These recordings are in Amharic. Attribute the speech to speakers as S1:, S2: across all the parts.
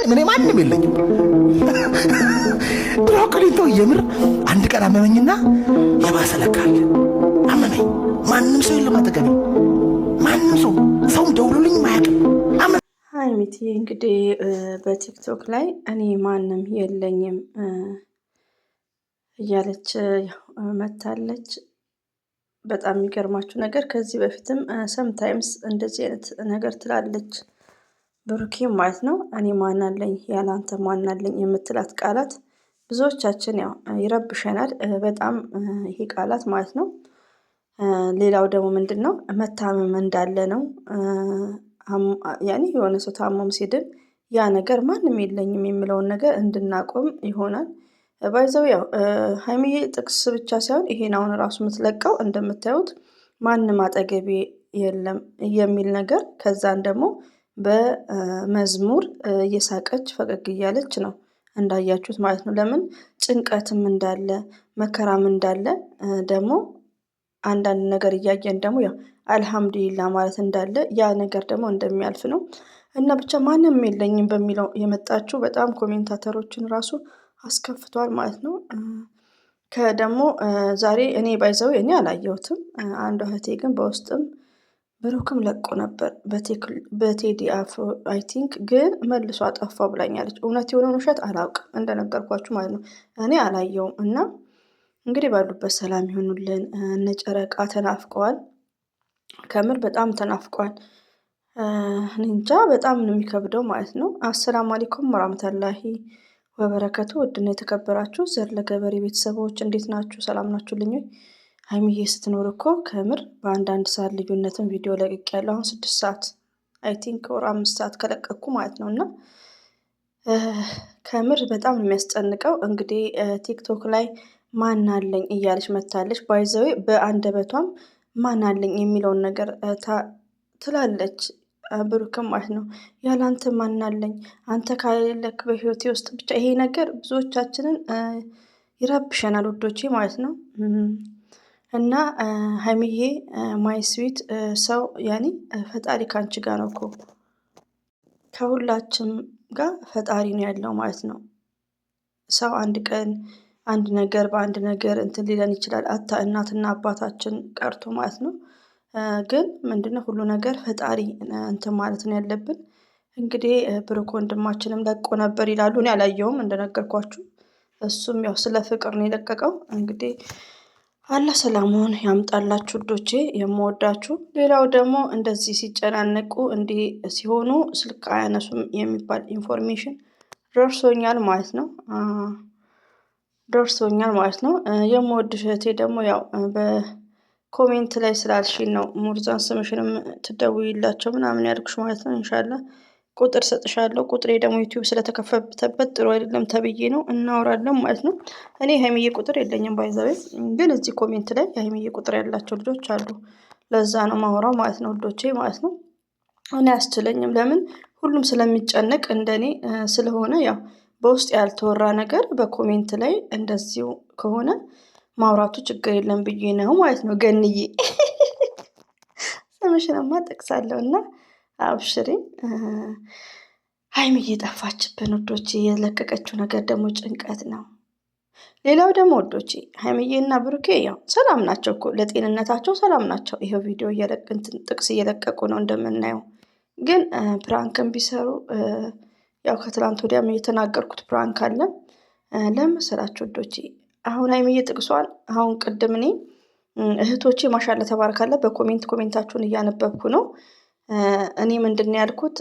S1: እኔ ማንም የለኝም። ብሮኮሊቶ የምር አንድ ቀን አመመኝና የባሰ ለካል አመመኝ። ማንም ሰው የለም አጠገቤ፣ ማንም ሰው ደውሎልኝ ማያውቅም።
S2: ሀይሚቲ እንግዲህ በቲክቶክ ላይ እኔ ማንም የለኝም እያለች መታለች። በጣም የሚገርማችሁ ነገር ከዚህ በፊትም ሰምታይምስ እንደዚህ አይነት ነገር ትላለች ብሩኬም ማለት ነው። እኔ ማናለኝ ያላንተ ማናለኝ የምትላት ቃላት ብዙዎቻችን ያው ይረብሸናል በጣም ይሄ ቃላት ማለት ነው። ሌላው ደግሞ ምንድን ነው መታመም እንዳለ ነው። ያኔ የሆነ ሰው ታሞም ሲድን ያ ነገር ማንም የለኝም የሚለውን ነገር እንድናቆም ይሆናል። ባይዘው ያው ሀይሚዬ ጥቅስ ብቻ ሳይሆን ይሄን አሁን ራሱ የምትለቀው እንደምታዩት ማንም አጠገቤ የለም የሚል ነገር ከዛን ደግሞ በመዝሙር እየሳቀች ፈገግ እያለች ነው እንዳያችሁት ማለት ነው። ለምን ጭንቀትም እንዳለ መከራም እንዳለ ደግሞ አንዳንድ ነገር እያየን ደግሞ ያው አልሐምዱሊላ ማለት እንዳለ ያ ነገር ደግሞ እንደሚያልፍ ነው። እና ብቻ ማንም የለኝም በሚለው የመጣችው በጣም ኮሜንታተሮችን ራሱ አስከፍቷል ማለት ነው። ከደግሞ ዛሬ እኔ ባይዘው እኔ አላየሁትም። አንዷ እህቴ ግን በውስጥም ብሩክም ለቆ ነበር በቴዲ አፍሮ አይ ቲንክ ግን መልሶ አጠፋው ብላኛለች። እውነት የሆነውን ውሸት አላውቅም እንደነገርኳችሁ ማለት ነው። እኔ አላየውም እና እንግዲህ ባሉበት ሰላም ይሆኑልን። እነ ጨረቃ ተናፍቀዋል፣ ከምር በጣም ተናፍቀዋል። እኔ እንጃ በጣም ነው የሚከብደው ማለት ነው። አሰላሙ አለይኩም ወራህመቱላሂ ወበረከቱ። ውድና የተከበራችሁ ዘር ለገበሬ ቤተሰቦች እንዴት ናችሁ? ሰላም ናችሁልኝ? ሀይሚዬ ስትኖር እኮ ከምር በአንዳንድ ሰዓት ልዩነትን ቪዲዮ ለቅቄያለሁ። አሁን 6 ሰዓት አይ ቲንክ ወር 5 ሰዓት ከለቀኩ ማለት ነው። እና ከምር በጣም ነው የሚያስጨንቀው። እንግዲህ ቲክቶክ ላይ ማን አለኝ እያለች መታለች። ባይዘዌ በአንደበቷም ማን አለኝ የሚለውን ነገር ትላለች። ብሩክም ማለት ነው ያላንተ ማን አለኝ አንተ ካለክ በህይወቴ ውስጥ ብቻ ይሄ ነገር ብዙዎቻችንን ይረብሸናል ውዶቼ ማለት ነው። እና ሀይሚዬ ማይ ስዊት ሰው ያኔ ፈጣሪ ካንቺ ጋር ነው እኮ ከሁላችም ጋር ፈጣሪ ነው ያለው ማለት ነው። ሰው አንድ ቀን አንድ ነገር በአንድ ነገር እንትን ሊለን ይችላል። እናትና አባታችን ቀርቶ ማለት ነው። ግን ምንድነው ሁሉ ነገር ፈጣሪ እንትን ማለት ነው ያለብን። እንግዲህ ብሩክ ወንድማችንም ለቆ ነበር ይላሉ። እኔ አላየውም እንደነገርኳችሁ። እሱም ያው ስለ ፍቅር ነው የለቀቀው። እንግዲህ አላህ ሰላሙን ያምጣላችሁ ውዶቼ የምወዳችሁ። ሌላው ደግሞ እንደዚህ ሲጨናነቁ እንዲህ ሲሆኑ ስልክ አያነሱም የሚባል ኢንፎርሜሽን ደርሶኛል ማለት ነው። የምወድሽ እህቴ ደግሞ ያው በኮሜንት ላይ ስላልሽኝ ነው ሙርዛን ስምሽንም ትደውይላቸው ምናምን ያልኩሽ ማለት ነው። ኢንሻአላህ ቁጥር ሰጥሻለሁ። ቁጥሬ ደግሞ ዩቲዩብ ስለተከፈተበት ጥሩ አይደለም ተብዬ ነው እናወራለን ማለት ነው። እኔ ሀይሚዬ ቁጥር የለኝም ባይዘዌ፣ ግን እዚህ ኮሜንት ላይ የሀይሚዬ ቁጥር ያላቸው ልጆች አሉ። ለዛ ነው ማወራው ማለት ነው ውዶቼ ማለት ነው። እኔ አያስችለኝም። ለምን ሁሉም ስለሚጨነቅ እንደኔ ስለሆነ ያው በውስጥ ያልተወራ ነገር በኮሜንት ላይ እንደዚሁ ከሆነ ማውራቱ ችግር የለም ብዬ ነው ማለት ነው። ገንዬ ስምሽንማ ጠቅሳለሁ እና አብሽሪ። ሀይሚዬ ጠፋችብን ውዶቼ። የለቀቀችው ነገር ደግሞ ጭንቀት ነው። ሌላው ደግሞ ውዶቼ ሀይሚዬና ብሩኬ ያው ሰላም ናቸው እኮ ለጤንነታቸው ሰላም ናቸው። ይሄው ቪዲዮ ጥቅስ እየለቀቁ ነው እንደምናየው። ግን ፕራንክን ቢሰሩ ያው ከትላንት ወዲያም የተናገርኩት ፕራንክ አለ። ለመሰላችሁ ውዶቼ አሁን ሀይሚዬ ጥቅሷን አሁን ቅድም እኔ እህቶቼ ማሻአላ ተባረካላ ኮሜንታችሁን እያነበብኩ ነው። እኔ ምንድነው ያልኩት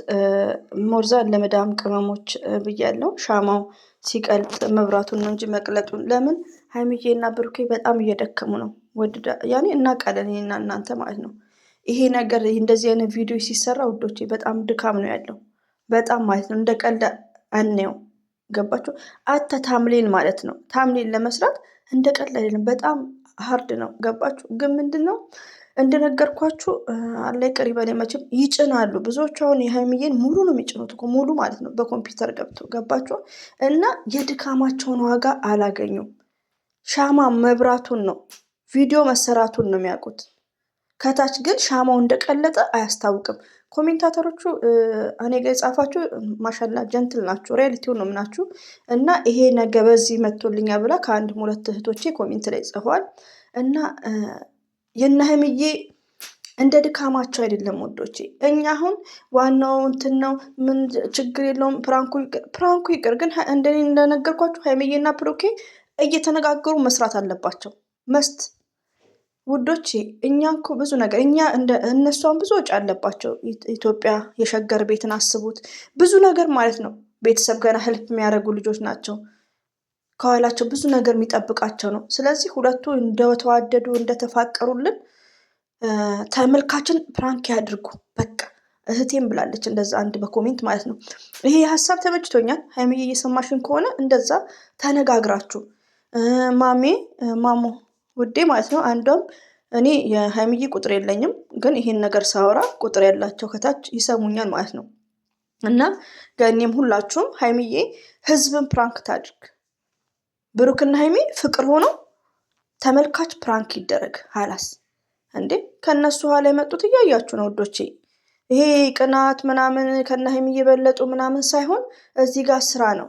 S2: ሞርዛን ለመዳም ቅመሞች ብያለሁ። ሻማው ሲቀልጥ መብራቱን ነው እንጂ መቅለጡን ለምን ሀይሚዬና ብሩኬ በጣም እየደከሙ ነው። ያኔ እናውቃለን እኔና እናንተ ማለት ነው። ይሄ ነገር እንደዚህ አይነት ቪዲዮ ሲሰራ ውዶቼ በጣም ድካም ነው ያለው። በጣም ማለት ነው። እንደ ቀልድ አንየው። ገባችሁ? ታምሌን ማለት ነው። ታምሌን ለመስራት እንደ ቀልድ አይደለም፣ በጣም ሀርድ ነው። ገባችሁ? ግን ምንድነው እንደነገርኳችሁ አላህ ይቅር ይበለኝ መቼም ይጭናሉ። ብዙዎቹ አሁን የሀይሚዬን ሙሉ ነው የሚጭኑት እኮ ሙሉ ማለት ነው በኮምፒውተር ገብቶ። ገባችሁ? እና የድካማቸውን ዋጋ አላገኙም። ሻማ መብራቱን ነው ቪዲዮ መሰራቱን ነው የሚያውቁት። ከታች ግን ሻማው እንደቀለጠ አያስታውቅም። ኮሜንታተሮቹ እኔ ጋር የጻፋችሁ ማሻላ ጀንትል ናችሁ፣ ሪያሊቲውን ነው ምናችሁ እና ይሄ ነገ በዚህ መጥቶልኛል ብላ ከአንድ ሁለት እህቶቼ ኮሜንት ላይ ጽፏል። እና የእነ ሀይሚዬ እንደ ድካማቸው አይደለም ወዶቼ። እኛ አሁን ዋናው እንትን ነው ምን ችግር የለውም ፕራንኩ ይቅር። ግን እንደኔ እንደነገርኳችሁ ሀይሚዬና ብሩኬ እየተነጋገሩ መስራት አለባቸው መስት ውዶቼ። እኛ እኮ ብዙ ነገር እነሷን ብዙ ወጪ አለባቸው። ኢትዮጵያ የሸገር ቤትን አስቡት፣ ብዙ ነገር ማለት ነው። ቤተሰብ ገና ህልፍ የሚያደርጉ ልጆች ናቸው። ከኋላቸው ብዙ ነገር የሚጠብቃቸው ነው። ስለዚህ ሁለቱ እንደተዋደዱ እንደተፋቀሩልን ተመልካችን ፕራንክ ያድርጉ በቃ። እህቴም ብላለች እንደዛ አንድ በኮሜንት ማለት ነው። ይሄ ሀሳብ ተመችቶኛል። ሀይሚዬ እየሰማሽን ከሆነ እንደዛ ተነጋግራችሁ ማሞ ውዴ ማለት ነው። አንዷም እኔ የሀይሚዬ ቁጥር የለኝም፣ ግን ይሄን ነገር ሳወራ ቁጥር ያላቸው ከታች ይሰሙኛል ማለት ነው። እና ገኔም ሁላችሁም ሀይሚዬ ህዝብን ፕራንክ ታድርግ። ብሩክና ሀይሚ ፍቅር ሆኖ ተመልካች ፕራንክ ይደረግ። ሀላስ እንዴ ከነሱ ኋላ የመጡት እያያችሁ ነው ውዶቼ። ይሄ ቅናት ምናምን ከነ ሀይሚ እየበለጡ ምናምን ሳይሆን እዚህ ጋር ስራ ነው።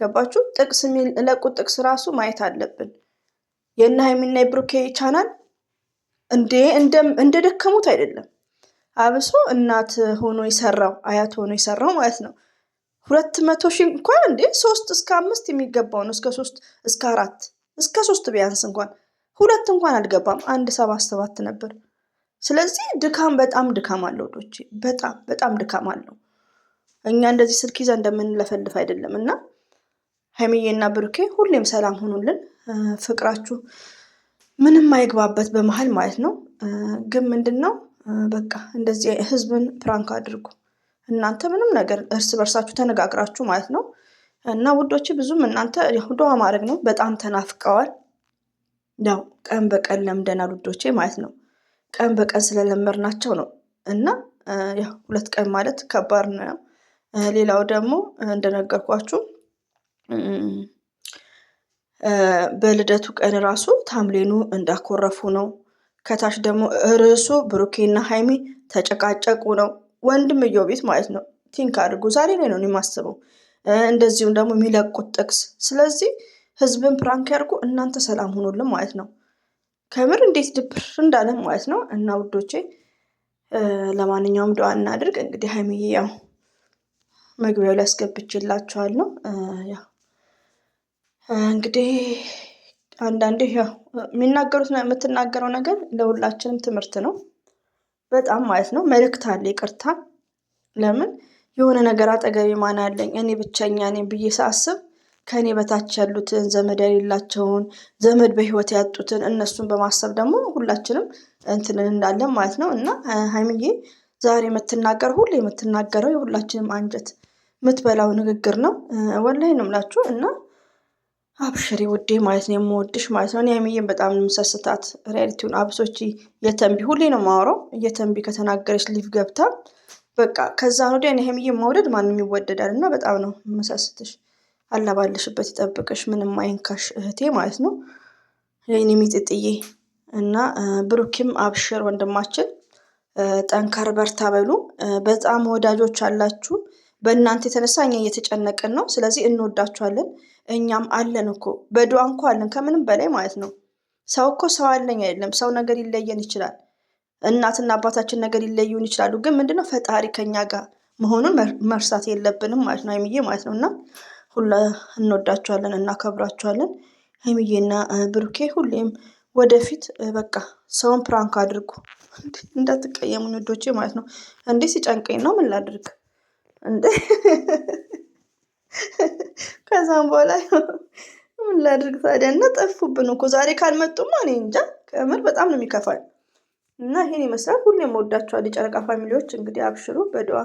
S2: ገባችሁ? ጥቅስ የሚለቁት ጥቅስ ራሱ ማየት አለብን። የነ ሀይሚና የብሩኬ ቻናል እንደ ደከሙት አይደለም። አብሶ እናት ሆኖ የሰራው አያት ሆኖ የሰራው ማለት ነው 200 ሺህ እንኳን እንዴ 3 እስከ 5 የሚገባው ነው። እስከ 3 እስከ 4 እስከ 3 ቢያንስ እንኳን 2 እንኳን አልገባም። 1.77 ነበር። ስለዚህ ድካም በጣም ድካም አለው ዶቼ፣ በጣም ድካም አለው። እኛ እንደዚህ ስልክ ይዘን እንደምንለፈልፍ አይደለም። እና ሀይሚዬና ብሩኬ ሁሌም ሰላም ሆኑልን። ፍቅራችሁ ምንም አይግባበት በመሀል ማለት ነው። ግን ምንድነው በቃ እንደዚህ ህዝብን ፕራንክ አድርጉ። እናንተ ምንም ነገር እርስ በርሳችሁ ተነጋግራችሁ ማለት ነው። እና ውዶች ብዙም እናንተ ዱዓ ማድረግ ነው። በጣም ተናፍቀዋል። ያው ቀን በቀን ለምደናል ውዶቼ ማለት ነው። ቀን በቀን ስለለመድናቸው ነው። እና ያው 2 ቀን ማለት ከባድ ነው። ሌላው ደግሞ እንደነገርኳችሁ በልደቱ ቀን ራሱ ታምሌኑ እንዳኮረፉ ነው። ከታች ደግሞ ርዕሱ ብሩኬና ሀይሚ ተጨቃጨቁ ነው። ወንድምየው ቤት ማለት ነው። ቲንክ አድርጉ። ዛሬ ላይ ነው የማስበው። እንደዚሁም ደግሞ የሚለቁት ጥቅስ። ስለዚህ ህዝብን ፕራንክ ያድርጉ። እናንተ ሰላም ሆኖልን ማለት ነው። ከምር እንዴት ድብር እንዳለን ማለት ነው። እና ውዶቼ ለማንኛውም ዱዓ እናድርግ። እንግዲህ ሀይሚዬ ያው መግቢያው ላይ አስገብቼላችኋለሁ። ያው እንግዲህ አንዳንዴ ያው የምትናገረው ነገር ለሁላችንም ትምህርት ነው። በጣም ማለት ነው። መልእክት አለ። ይቅርታ ለምን የሆነ ነገር አጠገቤ ማን አለኝ እኔ ብቸኛ ነኝ ብዬ ሳስብ ከእኔ በታች ያሉትን ዘመድ የሌላቸውን ዘመድ በህይወት ያጡትን እነሱን በማሰብ ደግሞ ሁላችንም እንትንን እንዳለን ማለት ነው። እና ሀይሚዬ ዛሬ ሁሌ የምትናገረው የሁላችንም አንጀት የምትበላው ንግግር ነው። ወላሂ ነው የምላችሁ። እና አብሽሪ ውዴ ማለት ነው። የምወድሽ ማለት ነው። እኔ ሀይሚዬን በጣም የምሰስታት ሪያሊቲውን አብሶች የተንቢ ሁሌ ነው የማወራው። የተንቢ ከተናገረች ሊቭ ገብታ በቃ ከዛ ወዲያ እኔ ሀይሚዬን መውደድ ማንም ይወደዳል። እና በጣም ነው የምሰስትሽ። አላባለሽበት ይጠብቅሽ፣ ምንም አይንካሽ እህቴ ማለት ነው። የኔ ሚጥጥዬ እና ብሩክም አብሽር ወንድማችን፣ ጠንከር በርታ በሉ። በጣም ወዳጆች አላችሁ። በእናንተ የተነሳ እኛ እየተጨነቅን ነው። ስለዚህ እንወዳችኋለን። እኛም አለን እኮ በዱዓ እንኳ አለን ከምንም በላይ ማለት ነው። ሰው እኮ ሰው አለኝ አይደለም። ሰው ነገር ይለየን ይችላል። እናትና አባታችን ነገር ይለዩን ይችላሉ። ግን ምንድነው ፈጣሪ ከኛ ጋር መሆኑን መርሳት የለብንም ማለት ነው። ሀይሚዬ ማለት ነው። እና ሁላ እንወዳችኋለን፣ እናከብራችኋለን። ሀይሚዬና ብሩኬ ሁሌም ወደፊት በቃ ሰውን ፕራንክ አድርጉ። እንዳትቀየሙኝ ውዶቼ ማለት ነው። እንዴ ሲጨንቀኝ ነው ምን ላድርግ እንዴ? ከዛም በኋላ ምን ላድርግ ታዲያ? እና ጠፉብን እኮ ዛሬ ካልመጡማ እኔ እንጃ ከምር በጣም ነው የሚከፋኝ። እና ይሄን ይመስላል። ሁሌም ወዳችኋል የጨረቃ ፋሚሊዎች። እንግዲህ አብሽሩ በዱዓ